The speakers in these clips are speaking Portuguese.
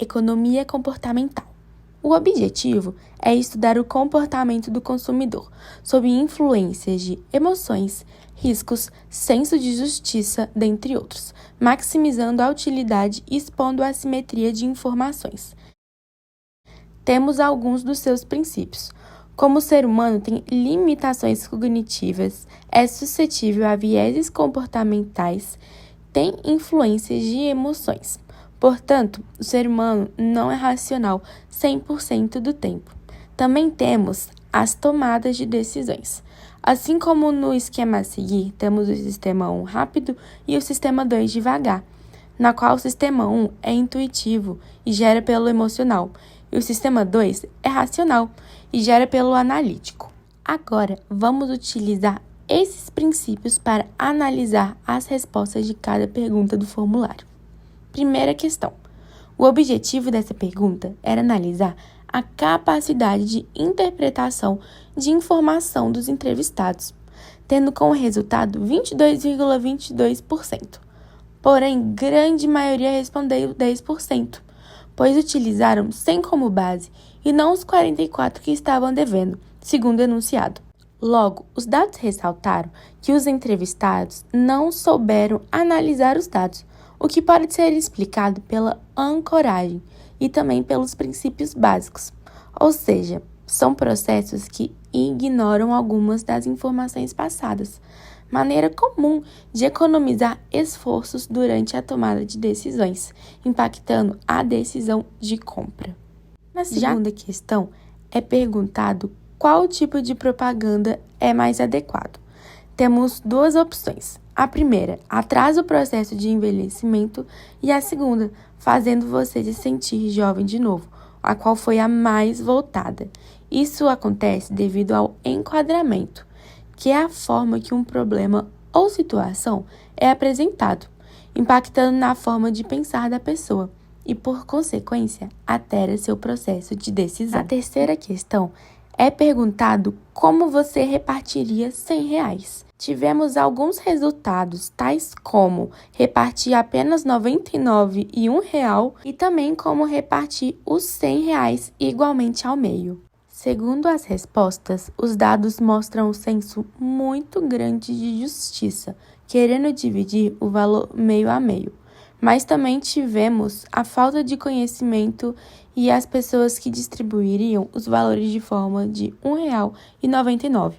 economia comportamental. O objetivo é estudar o comportamento do consumidor sob influências de emoções, riscos, senso de justiça, dentre outros, maximizando a utilidade e expondo a assimetria de informações. Temos alguns dos seus princípios. Como o ser humano tem limitações cognitivas, é suscetível a vieses comportamentais, tem influências de emoções. Portanto, o ser humano não é racional 100% do tempo. Também temos as tomadas de decisões. Assim como no esquema a seguir, temos o sistema 1 rápido e o sistema 2 devagar, na qual o sistema 1 é intuitivo e gera pelo emocional, e o sistema 2 é racional e gera pelo analítico. Agora, vamos utilizar esses princípios para analisar as respostas de cada pergunta do formulário. Primeira questão. O objetivo dessa pergunta era analisar a capacidade de interpretação de informação dos entrevistados, tendo como resultado 22,22%. Porém, grande maioria respondeu 10%, pois utilizaram 100 como base e não os 44 que estavam devendo, segundo o enunciado. Logo, os dados ressaltaram que os entrevistados não souberam analisar os dados, o que pode ser explicado pela ancoragem e também pelos princípios básicos, ou seja, são processos que ignoram algumas das informações passadas, maneira comum de economizar esforços durante a tomada de decisões, impactando a decisão de compra. Na segunda questão, é perguntado qual tipo de propaganda é mais adequado. Temos duas opções. A primeira, atrasa o processo de envelhecimento, e a segunda, fazendo você se sentir jovem de novo, a qual foi a mais voltada. Isso acontece devido ao enquadramento, que é a forma que um problema ou situação é apresentado, impactando na forma de pensar da pessoa e, por consequência, altera seu processo de decisão. A terceira questão é perguntado como você repartiria R$100. Tivemos alguns resultados, tais como repartir apenas 99 e R$1 e também como repartir os R$100 igualmente ao meio. Segundo as respostas, os dados mostram um senso muito grande de justiça, querendo dividir o valor meio a meio. Mas também tivemos a falta de conhecimento e as pessoas que distribuiriam os valores de forma de R$1,99.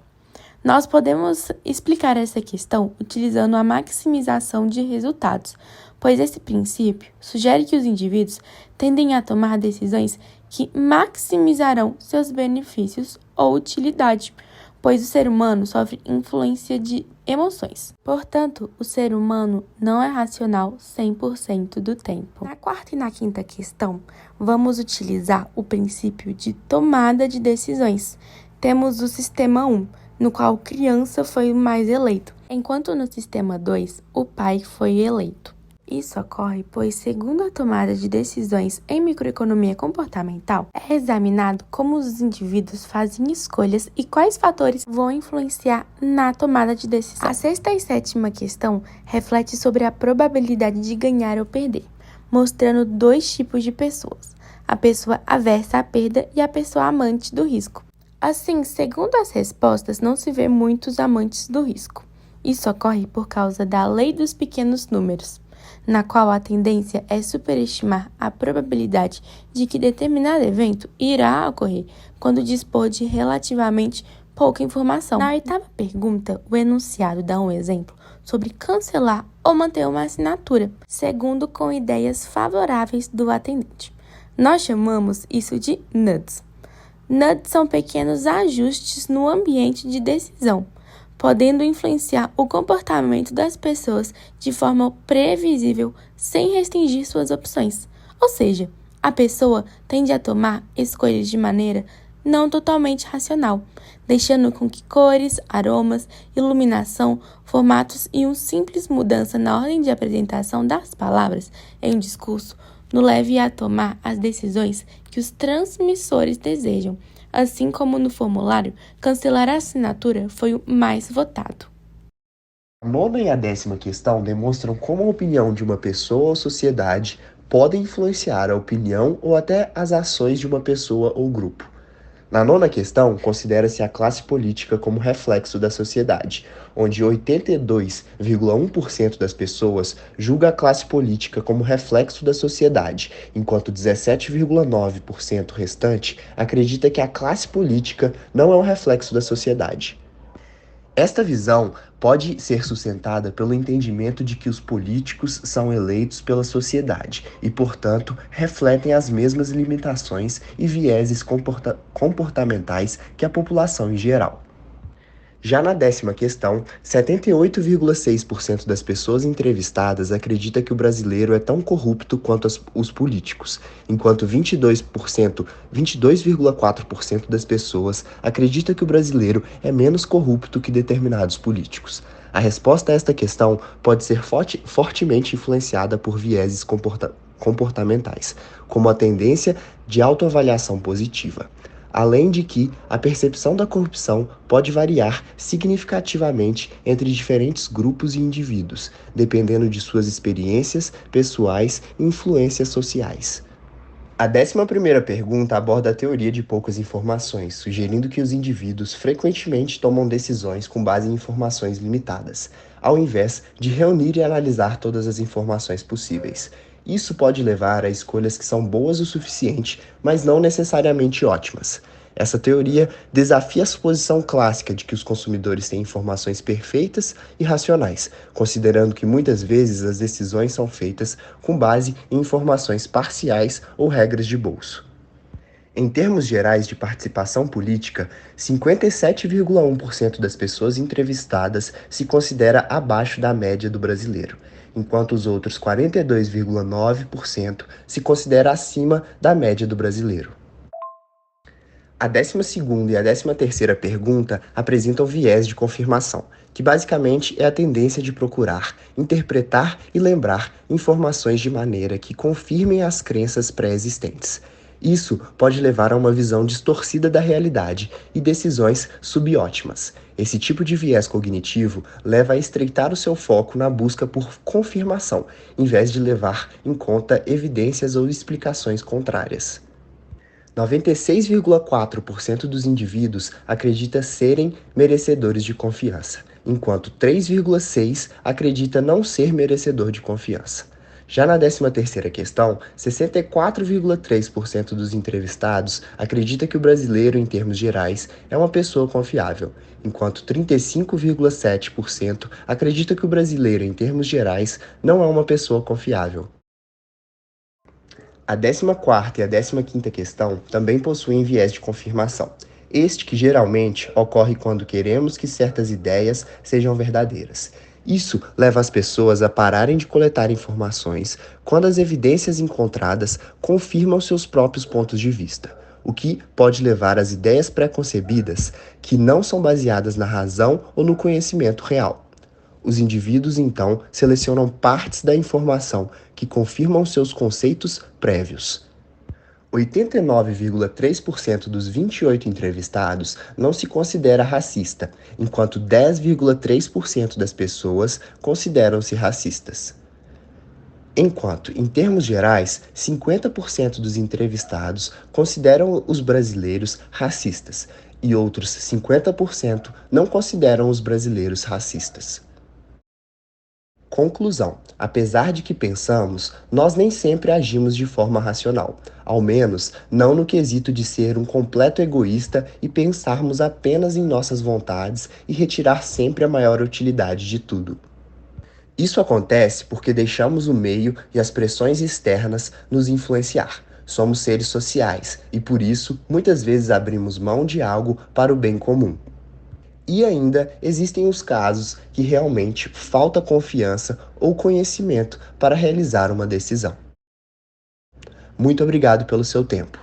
Nós podemos explicar essa questão utilizando a maximização de resultados, pois esse princípio sugere que os indivíduos tendem a tomar decisões que maximizarão seus benefícios ou utilidade, pois o ser humano sofre influência de emoções. Portanto, o ser humano não é racional 100% do tempo. Na quarta e na quinta questão, vamos utilizar o princípio de tomada de decisões. Temos o sistema 1, no qual criança foi o mais eleito, enquanto no sistema 2, o pai foi eleito. Isso ocorre pois, segundo a tomada de decisões em microeconomia comportamental, é examinado como os indivíduos fazem escolhas e quais fatores vão influenciar na tomada de decisão. A sexta e sétima questão reflete sobre a probabilidade de ganhar ou perder, mostrando dois tipos de pessoas: a pessoa aversa à perda e a pessoa amante do risco. Assim, segundo as respostas, não se vê muitos amantes do risco. Isso ocorre por causa da lei dos pequenos números, na qual a tendência é superestimar a probabilidade de que determinado evento irá ocorrer quando dispor de relativamente pouca informação. Na oitava pergunta, o enunciado dá um exemplo sobre cancelar ou manter uma assinatura, segundo com ideias favoráveis do atendente. Nós chamamos isso de nudges. Nudges são pequenos ajustes no ambiente de decisão, podendo influenciar o comportamento das pessoas de forma previsível sem restringir suas opções. Ou seja, a pessoa tende a tomar escolhas de maneira não totalmente racional, deixando com que cores, aromas, iluminação, formatos e uma simples mudança na ordem de apresentação das palavras em um discurso no leve a tomar as decisões que os transmissores desejam. Assim como no formulário, cancelar a assinatura foi o mais votado. A nona e a 10ª questão demonstram como a opinião de uma pessoa ou sociedade podem influenciar a opinião ou até as ações de uma pessoa ou grupo. Na nona questão, considera-se a classe política como reflexo da sociedade, onde 82,1% das pessoas julga a classe política como reflexo da sociedade, enquanto 17,9% restante acredita que a classe política não é um reflexo da sociedade. Esta visão pode ser sustentada pelo entendimento de que os políticos são eleitos pela sociedade e, portanto, refletem as mesmas limitações e vieses comportamentais que a população em geral. Já na décima questão, 78,6% das pessoas entrevistadas acredita que o brasileiro é tão corrupto quanto os políticos, enquanto 22,4% das pessoas acredita que o brasileiro é menos corrupto que determinados políticos. A resposta a esta questão pode ser fortemente influenciada por vieses comportamentais, como a tendência de autoavaliação positiva. Além de que a percepção da corrupção pode variar significativamente entre diferentes grupos e indivíduos, dependendo de suas experiências pessoais e influências sociais. A 11ª pergunta aborda a teoria de poucas informações, sugerindo que os indivíduos frequentemente tomam decisões com base em informações limitadas, ao invés de reunir e analisar todas as informações possíveis. Isso pode levar a escolhas que são boas o suficiente, mas não necessariamente ótimas. Essa teoria desafia a suposição clássica de que os consumidores têm informações perfeitas e racionais, considerando que muitas vezes as decisões são feitas com base em informações parciais ou regras de bolso. Em termos gerais de participação política, 57,1% das pessoas entrevistadas se considera abaixo da média do brasileiro, enquanto os outros 42,9% se considera acima da média do brasileiro. A 12ª e a 13ª pergunta apresentam viés de confirmação, que basicamente é a tendência de procurar, interpretar e lembrar informações de maneira que confirmem as crenças pré-existentes. Isso pode levar a uma visão distorcida da realidade e decisões subótimas. Esse tipo de viés cognitivo leva a estreitar o seu foco na busca por confirmação, em vez de levar em conta evidências ou explicações contrárias. 96,4% dos indivíduos acredita serem merecedores de confiança, enquanto 3,6% acredita não ser merecedor de confiança. Já na 13ª questão, 64,3% dos entrevistados acredita que o brasileiro, em termos gerais, é uma pessoa confiável, enquanto 35,7% acredita que o brasileiro, em termos gerais, não é uma pessoa confiável. A 14ª e a 15ª questão também possuem viés de confirmação. Este que geralmente ocorre quando queremos que certas ideias sejam verdadeiras. Isso leva as pessoas a pararem de coletar informações quando as evidências encontradas confirmam seus próprios pontos de vista, o que pode levar às ideias pré-concebidas que não são baseadas na razão ou no conhecimento real. Os indivíduos, então, selecionam partes da informação que confirmam seus conceitos prévios. 89,3% dos 28 entrevistados não se considera racista, enquanto 10,3% das pessoas consideram-se racistas. Enquanto, em termos gerais, 50% dos entrevistados consideram os brasileiros racistas e outros 50% não consideram os brasileiros racistas. Conclusão: apesar de que pensamos, nós nem sempre agimos de forma racional, ao menos não no quesito de ser um completo egoísta e pensarmos apenas em nossas vontades e retirar sempre a maior utilidade de tudo. Isso acontece porque deixamos o meio e as pressões externas nos influenciar. Somos seres sociais e, por isso, muitas vezes abrimos mão de algo para o bem comum. E ainda existem os casos que realmente falta confiança ou conhecimento para realizar uma decisão. Muito obrigado pelo seu tempo.